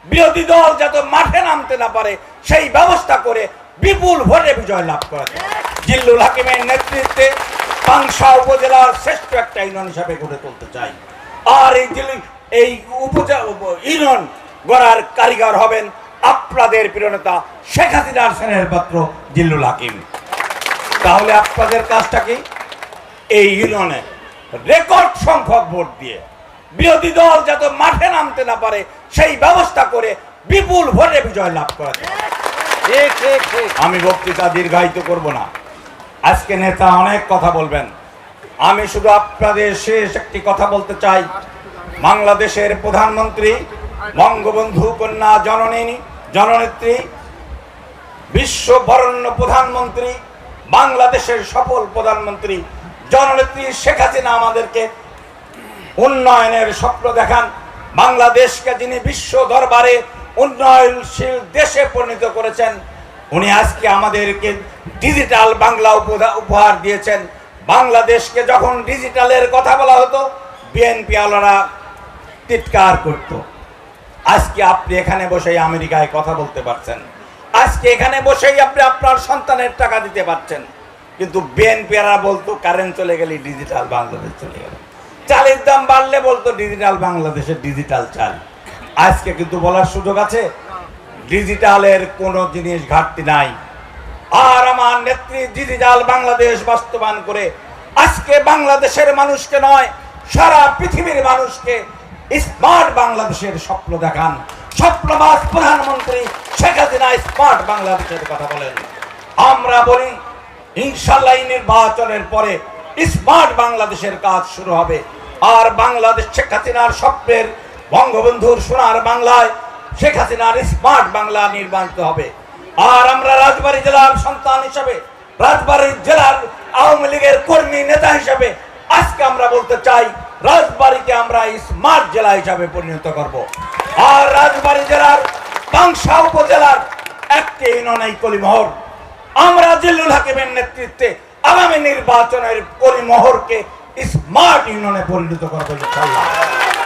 বিরোধী দল যাতে মাঠে নামতে না পারে সেই ব্যবস্থা করে বিপুল ভোটে বিজয় লাভ করেছে। জিল্লুল হাকিমের নেতৃত্বে পাংশা উপজেলার শ্রেষ্ঠ একটা ইউনিয়ন হিসাবে গড়ে তুলতে চাই। আর এই ইউনিয়ন গড়ার কারিগর হবেন আপনাদের প্রিয় নেতা শেখ হাসিনার স্নেহের পাত্র জিল্লুল হাকিম। তাহলে আপনাদের কাজটা কি? এই ইউনিয়নে রেকর্ড সংখ্যক ভোট দিয়ে বিরোধী দল যাতে মাঠে নামতে না পারে সেই ব্যবস্থা করে বিপুল ভোটে বিজয় লাভ করেছে। আমি বক্তৃতা দীর্ঘায়িত করব না, আজকে নেতা অনেক কথা বলবেন। আমি শুধু আপনাদের শেষ একটি কথা বলতে চাই। বাংলাদেশের প্রধানমন্ত্রী বঙ্গবন্ধু কন্যা জননেত্রী বিশ্ববরণ্য প্রধানমন্ত্রী, বাংলাদেশের সফল প্রধানমন্ত্রী জননেত্রী শেখ হাসিনা আমাদেরকে উন্নয়নের স্বপ্ন দেখান। বাংলাদেশকে যিনি বিশ্ব দরবারে উন্নয়নশীল দেশে পরিণত করেছেন, উনি আজকে আমাদেরকে ডিজিটাল বাংলা উপহার দিয়েছেন। বাংলাদেশকে যখন ডিজিটালের কথা বলা হতো বিএনপি আলারা চিৎকার করত। আজকে আপনি এখানে বসেই আমেরিকায় কথা বলতে পারছেন, আজকে এখানে বসেই আপনি আপনার সন্তানের টাকা দিতে পারছেন। কিন্তু বিএনপিরা বলতো কারেন্ট চলে গেলে ডিজিটাল বাংলাদেশ চলে গেল, চালের দাম বাড়লে বলতো ডিজিটাল বাংলাদেশের ডিজিটাল চাল। আজকে কিন্তু বলার সুযোগ আছে ডিজিটালের কোনো জিনিস ঘাটতি নাই। আর আমার নেত্রী ডিজিটাল বাংলাদেশ বাস্তবায়ন করে আজকে বাংলাদেশের মানুষকে নয় সারা পৃথিবীর মানুষকে স্মার্ট বাংলাদেশের স্বপ্ন দেখান। স্বপ্নবাজ প্রধানমন্ত্রী শেখ হাসিনা স্মার্ট বাংলাদেশের কথা বলেন। আমরা বলি ইনশাআল্লাহ নির্বাচনের পরে স্মার্ট বাংলাদেশের কাজ শুরু হবে। আর বাংলাদেশ শেখ হাসিনার স্বপ্নের বঙ্গবন্ধুর সোনার বাংলায় শেখ হাসিনার স্মার্ট বাংলা নির্মাণিত হবে। আর আমরা রাজবাড়ী জেলার সন্তান হিসাবে, রাজবাড়ী জেলার আওয়ামী লীগের কর্মী নেতা হিসাবে আজকে আমরা বলতে চাই রাজবাড়ীকে আমরা স্মার্ট জেলা হিসাবে পরিণত করব। আর রাজবাড়ী জেলার পাংশা উপজেলার একটি ইউনিয়ন এই কলিমোহর, আমরা জিল্লুল হাকিমের নেতৃত্বে আগামী নির্বাচনের কলিমোহরকে স্মার্ট ইউনিয়নে পরিণত করবো ইনশাআল্লাহ।